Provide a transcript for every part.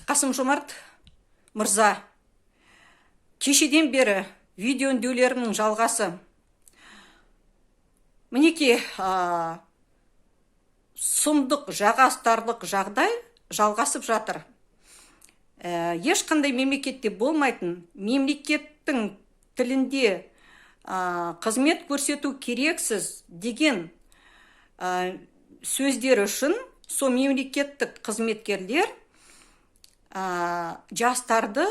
Қасым-Жомарт мырза, кешеден бері видео үндеулерімнің жалғасы. Мінеки, сұмдық, жағастарлық жағдай жалғасып жатыр. Ешқандай мемлекетте болмайтын, мемлекеттің тілінде қызмет көрсету керексіз деген сөздер үшін со мемлекеттік қызметкерлер жастарды,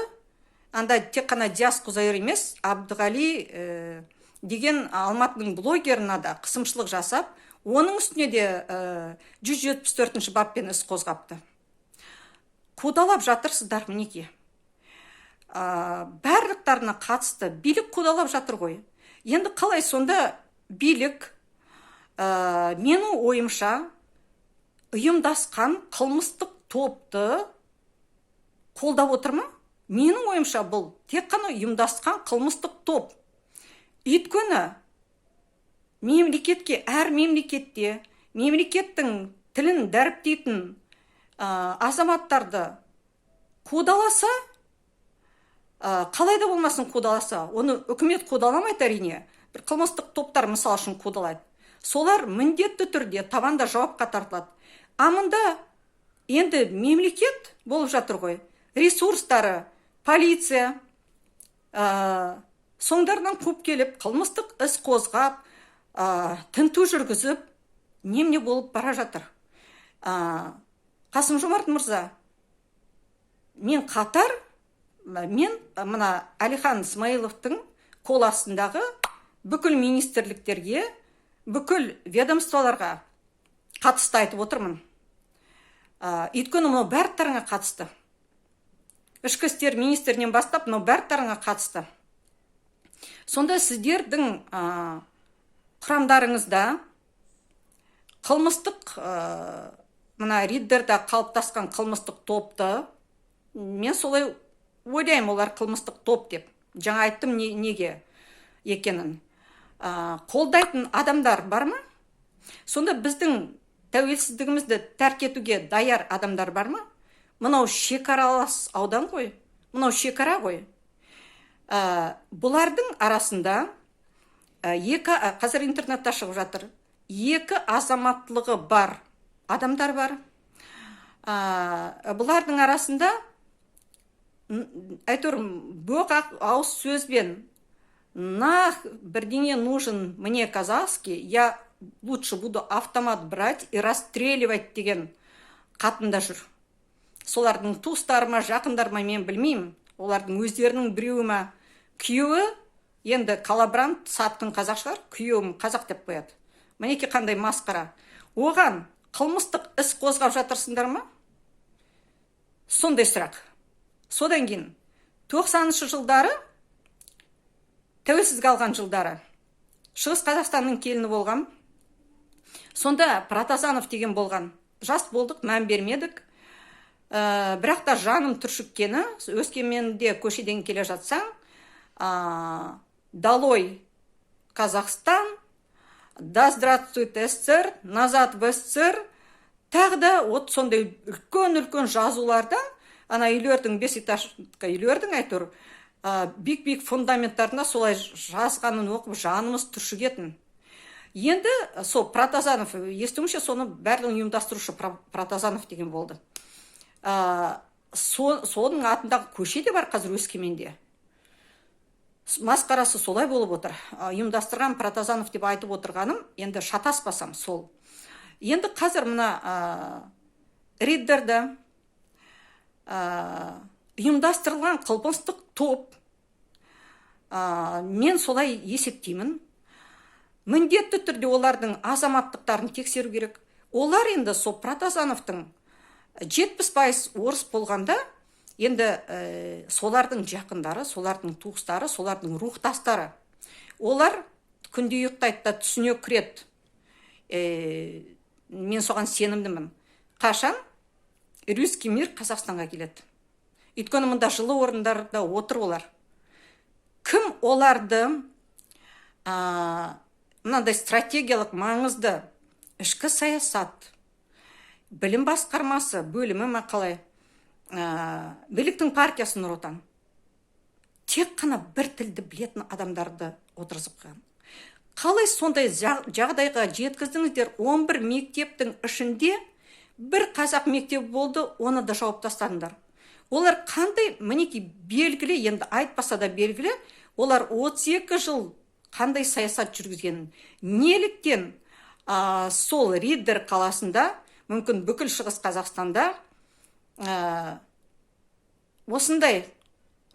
анда тек қана Диас Құзайыр емес, Абдығали деген Алматының блогерына да қысымшылық жасап, оның үстіне де 174-ші баппен іс қозғапты. Қудалап жатырсыздар, мінеки. Барлықтарына қатысты билік қудалап жатыр ғой. Енді қалай сонда билік, менің ойымша, ұйымдасқан қылмыстық топты қолдап отыр ма? Менің ойымша, бұл тек қана ұйымдасқан қылмыстық топ. Өйткені мемлекетке, әр мемлекетте мемлекеттің тілін дәріптейтін азаматтарды қудаласа, қалай да болмасын қудаласа, оны үкімет қудаламайды әрине, бір қылмыстық топтар мысал үшін қудалайды. Солар міндетті түрде табанда жауапқа тартылады. Амында енді мемлекет болып жатыр ғой, ресурстары, полиция, соңдарынан қуып келіп, қылмыстық іс қозғап, тінту жүргізіп, немене болып бара жатыр. Қасым-Жомарт мырза, мен мына Әлихан Смайыловтың қол астындағы бүкіл министрліктерге, бүкіл ведомстволарға қатысты айтып отырмын. Өйткені мынау бәрі қатысты. Ішкі істер министрінен бастап, мынау бәрі қатысты. Сонда сіздердің құрамдарыңызда қылмыстық, мына риддерда қалыптасқан қылмыстық топты, мен солай ойлаймын, олар қылмыстық топ деп. Жаңа айттым неге екенін. Қолдайтын адамдар бар ма? Сонда біздің тәуелсіздігімізді тәрк етуге даяр адамдар бар ма? Мынау шекаралас аудан ғой, мынау шекара ғой. Бұлардың арасында қазір интернетта шығып жатыр, екі азаматтылығы бар адамдар бар. Бұлардың арасында әйтеуір боқ ауыз сөзбен бірдеңе нужен мне казахский, я лучше буду автомат брать и расстреливать деген қатында жүр. Солардың туыстарыма, жақындарыма мен білмеймін. Олардың өздерінің біреуі ма, күйеуі енді коллаборант, сатқын қазақ шығар, күйеуім қазақ деп қояды. Мінеки қандай масқара. Оған қылмыстық іс қозғап жатырсыңдар ма? Сондай сұрақ. Содан кейін 90-шы жылдары, тәуелсіздік алған жылдары, Шығыс Қазақстанның келіні болған. Сонда Протазанов деген болған. Жас болдық, мән бермедік. Бірақ та жаным түршіккені, Өскеменде көшеден келе жатсаң, долой Казахстан, да здравствует СССР, назад в СССР, тағы да сондай үлкен жазулардан, ана үйлердің, 5 этажды үйлердің әйтеуір, бик фундаменттарына солай жазғанын оқып жанымыз түршігетін. Енді сол Протазанов, естуімше соны барлығын ұйымдастырушы Протазанов деген болды. Соның атындағы көше де бар қазір Өскеменде. Масқарасы солай болып отыр. Ұйымдастырған Протазанов деп айтып отырғаным, енді шатаспасам сол. Енді қазір мына риддерді ұйымдастырылған қылмыстық топ, мен солай есептеймін. Міндетті түрде олардың азаматтықтарын тексеру керек. Олар енді сол Протазановтың 70% орыс болғанда, енді солардың жақындары, солардың туыстары, солардың рухтастары. Олар күнде ұйықтайды да түсіне кіреді. Мен соған сенімдімін. Қашан? Русский мир Қазақстанға келеді. Өйткені мұнда жылы орындарда отыр олар. Кім оларды мынандай стратегиялық маңызды ішкі саясат, білім басқармасы, бөлімі мақалай, биліктің партиясы Нұр Отан тек қана бір тілді білетін адамдарды отырғызып қойған. Қалай сондай жағдайға жеткіздіңіздер? 11 мектептің ішінде бір қазақ мектебі болды, оны да жауып тастадыңдар. Олар қандай, мінекей белгілі, енді айтпаса да белгілі, олар 32 жыл қандай саясат жүргізгенін. Неліктен сол Риддер қаласында, мүмкін бүкіл шығыс Қазақстанда осындай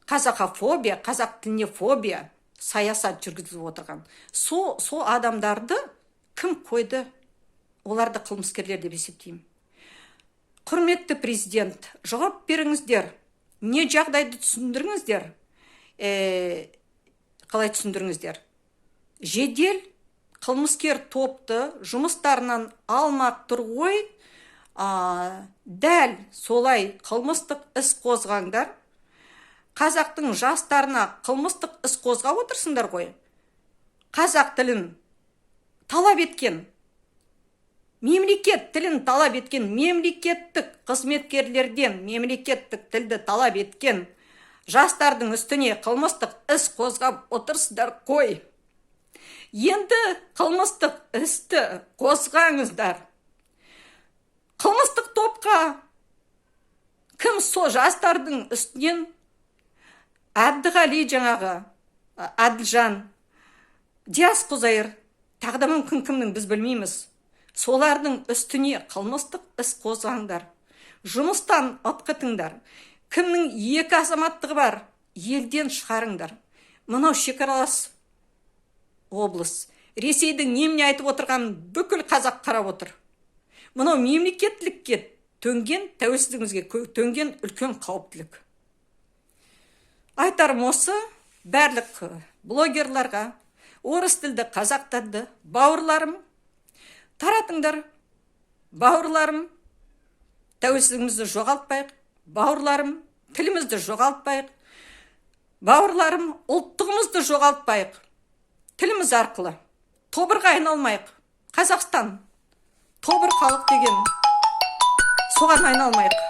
қазақофобия, қазақ тіліне фобия саясат жүргізіліп отырған. Сол адамдарды кім қойды? Оларды қылмыскерлер деп есептеймін. Құрметті президент, жауап беріңіздер. Не жағдайды түсіндіріңіздер? Қалай түсіндіріңіздер? Жедел қылмыскер топты жұмыстарынан алмақ тұр ғой, дәл солай қылмыстық іс қозғаңдар. Қазақтың жастарына қылмыстық іс қозғап отырсыңдар ғой. Қазақ тілін талап еткен, мемлекет тілін талап еткен, мемлекеттік қызметкерлерден мемлекеттік тілді талап еткен жастардың үстіне қылмыстық іс қозғап отырсыздар қой. Енді қылмыстық істі қозғаңыздар. Қылмыстық топқа кім со жастардың үстінен Әбдіғали жаңағы, Әділжан, Диас Құзайыр, тағда мүмкін кімнің біз білмейміз. Солардың үстіне қылмыстық іс қозғаңдар. Жұмыстан ытқытыңдар. Кімнің 2 азаматтығы бар, елден шығарыңдар. Мынау шекаралас облыс. Ресейдің неміне айтып отырған бүкіл қазақ қарап отыр. Мынау мемлекеттілікке төнген, тәуелсіздігімізге төнген үлкен қауіптілік. Айтарым осы, бәрлік блогерларға, орыс тілді, қазақ тілді бауырларым, таратыңдар. Бауырларым, тәуелсіздігімізді жоғалтпайық. Бауырларым, тілімізді жоғалтпайық. Бауырларым, ұлттығымызды жоғалтпайық. Тіліміз арқылы тобырға айналмайық. Қазақстан тобыр халық деген соған айналмайық.